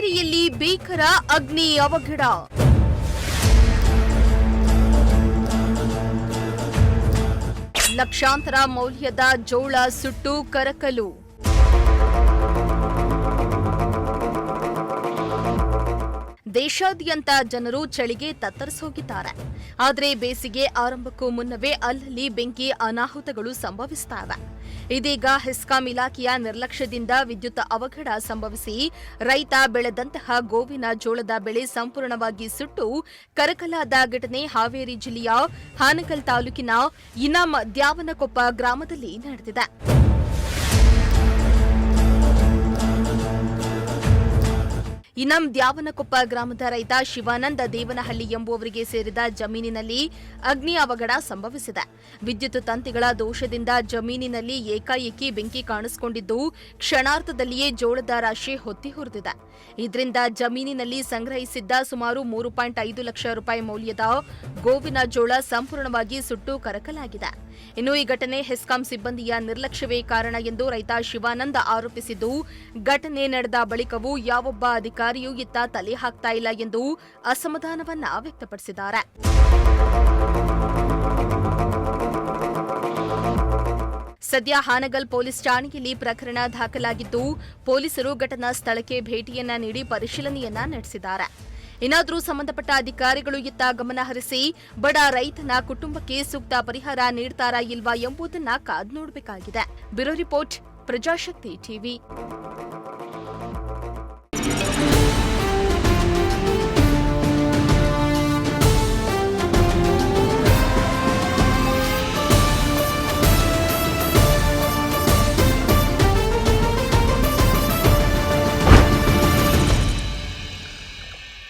ಹಾವೇರಿಯಲ್ಲಿ ಭೀಕರ ಅಗ್ನಿ ಅವಘಡ. ಲಕ್ಷಾಂತರ ಮೌಲ್ಯದ ಜೋಳ ಸುಟ್ಟು ಕರಕಲು. ದೇಶಾದ್ಯಂತ ಜನರು ಚಳಿಗೆ ತತ್ತರಿಸೋಗಿದ್ದಾರೆ. ಆದರೆ ಬೇಸಿಗೆ ಆರಂಭಕ್ಕೂ ಮುನ್ನವೇ ಅಲ್ಲಲ್ಲಿ ಬೆಂಕಿ ಅನಾಹುತಗಳು ಸಂಭವಿಸುತ್ತವೆ. ಇದೀಗ ಹೆಸ್ಕಾಂ ಇಲಾಖೆಯ ನಿರ್ಲಕ್ಷ್ಯದಿಂದ ವಿದ್ಯುತ್ ಅವಘಡ ಸಂಭವಿಸಿ ರೈತ ಬೆಳೆದಂತಹ ಗೋವಿನ ಜೋಳದ ಬೆಳೆ ಸಂಪೂರ್ಣವಾಗಿ ಸುಟ್ಟು ಕರಕಲಾದ ಘಟನೆ ಹಾವೇರಿ ಜಿಲ್ಲೆಯ ಹಾನಗಲ್ ತಾಲೂಕಿನ ಇನಾಂ ದ್ಯಾವನಕೊಪ್ಪ ಗ್ರಾಮದಲ್ಲಿ ನಡೆದಿದೆ. ಇನಾಂ ದ್ಯಾವನಕೊಪ್ಪ ಗ್ರಾಮದ ರೈತ ಶಿವಾನಂದ ದೇವನಹಳ್ಳಿ ಎಂಬುವವರಿಗೆ ಸೇರಿದ ಜಮೀನಿನಲ್ಲಿ ಅಗ್ನಿ ಅವಘಡ ಸಂಭವಿಸಿದೆ. ವಿದ್ಯುತ್ ತಂತಿಗಳ ದೋಷದಿಂದ ಜಮೀನಿನಲ್ಲಿ ಏಕಾಏಕಿ ಬೆಂಕಿ ಕಾಣಿಸಿಕೊಂಡಿದ್ದು ಕ್ಷಣಾರ್ಧದಲ್ಲಿಯೇ ಜೋಳದ ರಾಶಿ ಹೊತ್ತಿ ಹುರಿದಿದೆ. ಇದರಿಂದ ಜಮೀನಿನಲ್ಲಿ ಸಂಗ್ರಹಿಸಿದ್ದ ಸುಮಾರು 3.5 ಲಕ್ಷ ರೂಪಾಯಿ ಮೌಲ್ಯದ ಗೋವಿನ ಜೋಳ ಸಂಪೂರ್ಣವಾಗಿ ಸುಟ್ಟು ಕರಕಲಾಗಿದೆ. ಇನ್ನು ಈ ಘಟನೆ ಹೆಸ್ಕಾಂ ಸಿಬ್ಬಂದಿಯ ನಿರ್ಲಕ್ಷ್ಯವೇ ಕಾರಣ ಎಂದು ರೈತ ಶಿವಾನಂದ ಆರೋಪಿಸಿದ್ದು, ಘಟನೆ ನಡೆದ ಬಳಿಕವೂ ಯಾವೊಬ್ಬ ಅಧಿಕಾರಿಯೂ ಇತ್ತ ತಲೆ ಹಾಕ್ತಾ ಇಲ್ಲ ಎಂದು ಅಸಮಾಧಾನವನ್ನ ವ್ಯಕ್ತಪಡಿಸಿದ್ದಾರೆ. ಸದ್ಯ ಹಾನಗಲ್ ಪೊಲೀಸ್ ಠಾಣೆಯಲ್ಲಿ ಪ್ರಕರಣ ದಾಖಲಾಗಿದ್ದು, ಪೊಲೀಸರು ಘಟನಾ ಸ್ಥಳಕ್ಕೆ ಭೇಟಿಯನ್ನ ನೀಡಿ ಪರಿಶೀಲನೆಯನ್ನ ನಡೆಸಿದ್ದಾರೆ. ಇನ್ನಾದರೂ ಸಂಬಂಧಪಟ್ಟ ಅಧಿಕಾರಿಗಳು ಇತ್ತ ಗಮನ ಹರಿಸಿ ಬಡ ರೈತನ ಕುಟುಂಬಕ್ಕೆ ಸೂಕ್ತ ಪರಿಹಾರ ನೀಡ್ತಾರಾ ಇಲ್ವಾ ಎಂಬುದನ್ನ ಕಾದು ನೋಡಬೇಕಾಗಿದೆ. Bureau report, Prajashakti TV.